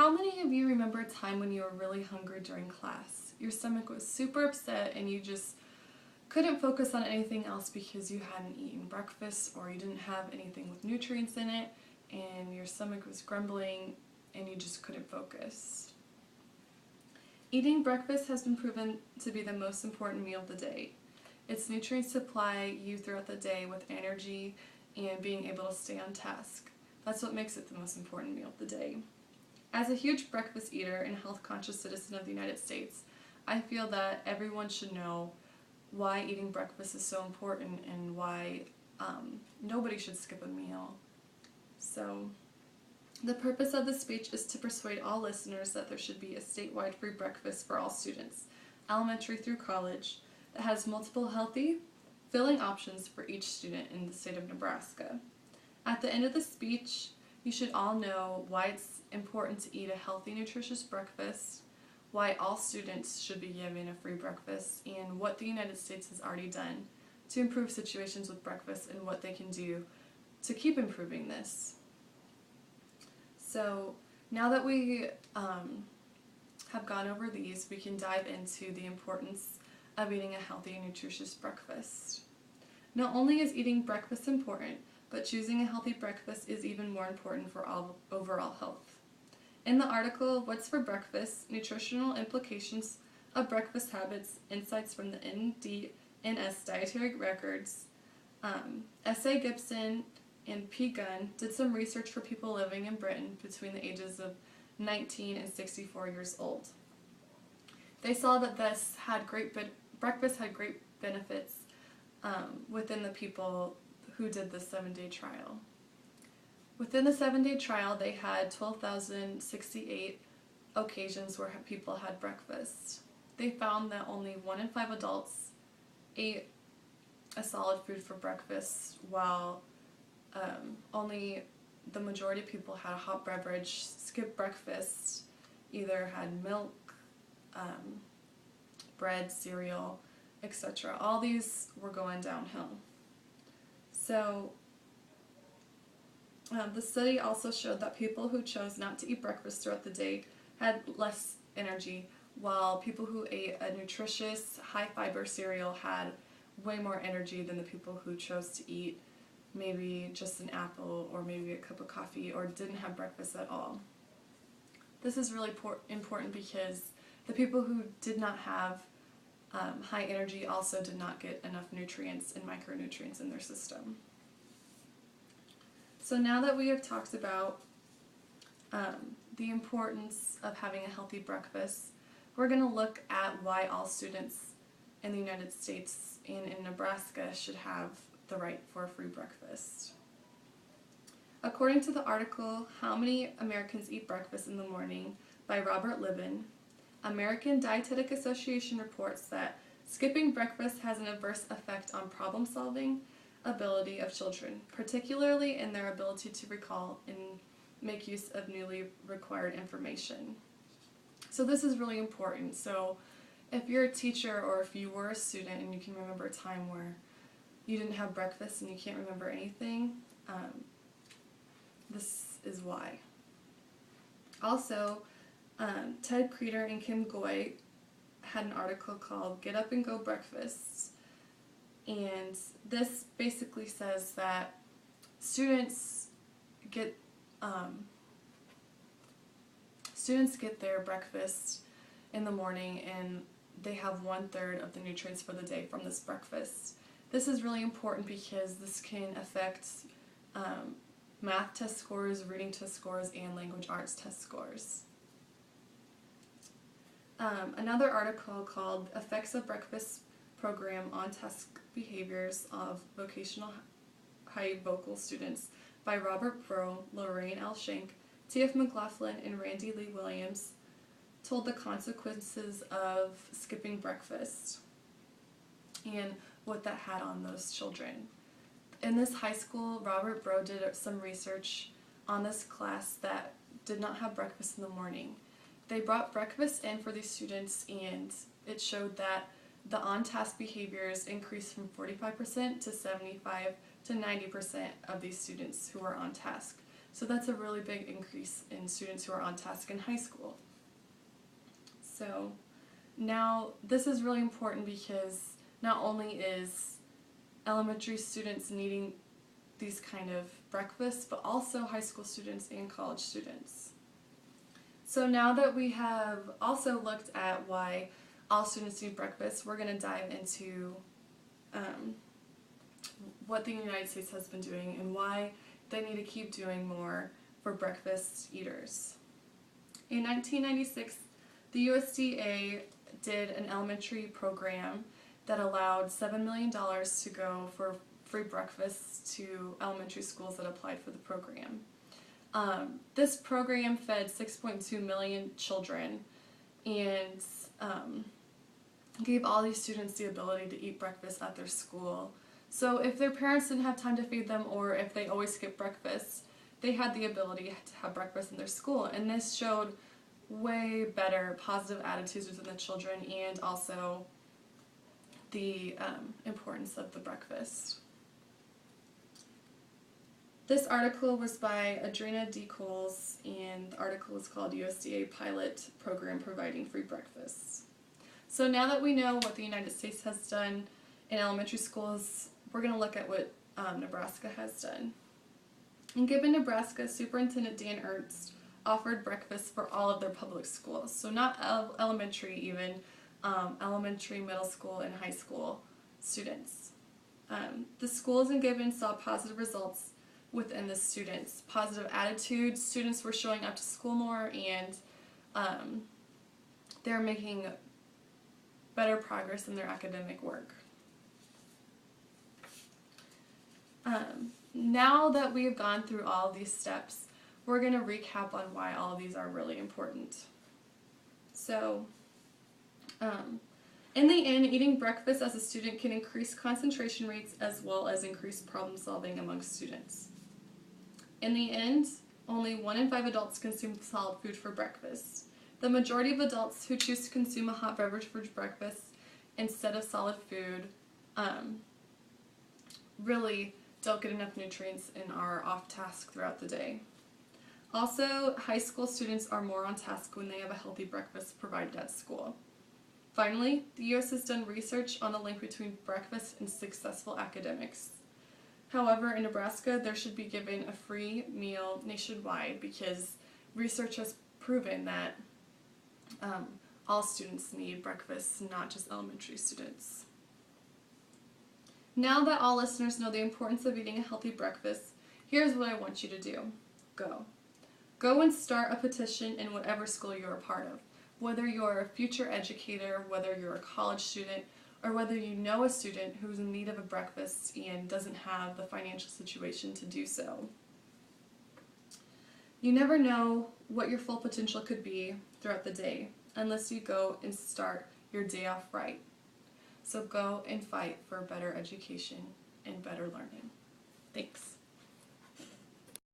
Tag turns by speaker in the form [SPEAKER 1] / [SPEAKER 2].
[SPEAKER 1] How many of you remember a time when you were really hungry during class? Your stomach was super upset and you just couldn't focus on anything else because you hadn't eaten breakfast or you didn't have anything with nutrients in it, and your stomach was grumbling and you just couldn't focus. Eating breakfast has been proven to be the most important meal of the day. Its nutrients supply you throughout the day with energy and being able to stay on task. That's what makes it the most important meal of the day. As a huge breakfast eater and health-conscious citizen of the United States, I feel that everyone should know why eating breakfast is so important and why nobody should skip a meal. So, the purpose of this speech is to persuade all listeners that there should be a statewide free breakfast for all students, elementary through college, that has multiple healthy, filling options for each student in the state of Nebraska. At the end of the speech, you should all know why it's important to eat a healthy, nutritious breakfast, why all students should be given a free breakfast, and what the United States has already done to improve situations with breakfast and what they can do to keep improving this. So now that we have gone over these, we can dive into the importance of eating a healthy and nutritious breakfast. Not only is eating breakfast important, but choosing a healthy breakfast is even more important for overall health. In the article, What's for Breakfast? Nutritional Implications of Breakfast Habits, Insights from the NDNS Dietary Records, S.A. Gibson and P. Gunn did some research for people living in Britain between the ages of 19 and 64 years old. They saw that breakfast had great benefits within the people who did the 7-day trial. Within the 7-day trial, they had 12,068 occasions where people had breakfast. They found that only 1 in 5 adults ate a solid food for breakfast, while only the majority of people had a hot beverage, skipped breakfast, either had milk, bread, cereal, etc. All these were going downhill. So, the study also showed that people who chose not to eat breakfast throughout the day had less energy, while people who ate a nutritious, high-fiber cereal had way more energy than the people who chose to eat maybe just an apple or maybe a cup of coffee or didn't have breakfast at all. This is really important because the people who did not have high energy also did not get enough nutrients and micronutrients in their system. So now that we have talked about the importance of having a healthy breakfast, we're going to look at why all students in the United States and in Nebraska should have the right for a free breakfast. According to the article, How Many Americans Eat Breakfast in the Morning by Robert Libin, American Dietetic Association reports that skipping breakfast has an adverse effect on problem-solving ability of children, particularly in their ability to recall and make use of newly required information. So this is really important. So if you're a teacher or if you were a student and you can remember a time where you didn't have breakfast and you can't remember anything, this is why. Also, Ted Creeder and Kim Goy had an article called Get Up and Go Breakfasts, and this basically says that students get their breakfast in the morning and they have 1/3 of the nutrients for the day from this breakfast. This is really important because this can affect math test scores, reading test scores, and language arts test scores. Another article called Effects of Breakfast Program on Task Behaviors of Vocational High Vocal Students by Robert Breaux, Lorraine L. Shank, T.F. McLaughlin, and Randy Lee Williams told the consequences of skipping breakfast and what that had on those children. In this high school, Robert Breaux did some research on this class that did not have breakfast in the morning. They brought breakfast in for these students, and it showed that the on-task behaviors increased from 45% to 75% to 90% of these students who were on task. So that's a really big increase in students who are on task in high school. So now this is really important because not only is elementary students needing these kind of breakfasts, but also high school students and college students. So now that we have also looked at why all students need breakfast, we're going to dive into what the United States has been doing and why they need to keep doing more for breakfast eaters. In 1996, the USDA did an elementary program that allowed $7 million to go for free breakfasts to elementary schools that applied for the program. This program fed 6.2 million children and gave all these students the ability to eat breakfast at their school. So if their parents didn't have time to feed them, or if they always skipped breakfast, they had the ability to have breakfast in their school. And this showed way better positive attitudes within the children and also the importance of the breakfast. This article was by Adrena D. Coles, and the article is called USDA Pilot Program Providing Free Breakfasts. So now that we know what the United States has done in elementary schools, we're going to look at what Nebraska has done. In Gibbon, Nebraska, Superintendent Dan Ernst offered breakfast for all of their public schools. So not elementary even, elementary, middle school, and high school students. The schools in Gibbon saw positive results within the students. Positive attitudes, students were showing up to school more, and they're making better progress in their academic work. Now that we have gone through all of these steps, we're going to recap on why all of these are really important. So, in the end, eating breakfast as a student can increase concentration rates as well as increase problem solving among students. In the end, only 1 in 5 adults consume solid food for breakfast. The majority of adults who choose to consume a hot beverage for breakfast instead of solid food really don't get enough nutrients and are off task throughout the day. Also, high school students are more on task when they have a healthy breakfast provided at school. Finally, the U.S. has done research on the link between breakfast and successful academics. However, in Nebraska, there should be given a free meal nationwide because research has proven that all students need breakfast, not just elementary students. Now that all listeners know the importance of eating a healthy breakfast, here's what I want you to do. Go. Go and start a petition in whatever school you're a part of. Whether you're a future educator, whether you're a college student, or whether you know a student who's in need of a breakfast and doesn't have the financial situation to do so. You never know what your full potential could be throughout the day unless you go and start your day off right. So go and fight for better education and better learning. Thanks.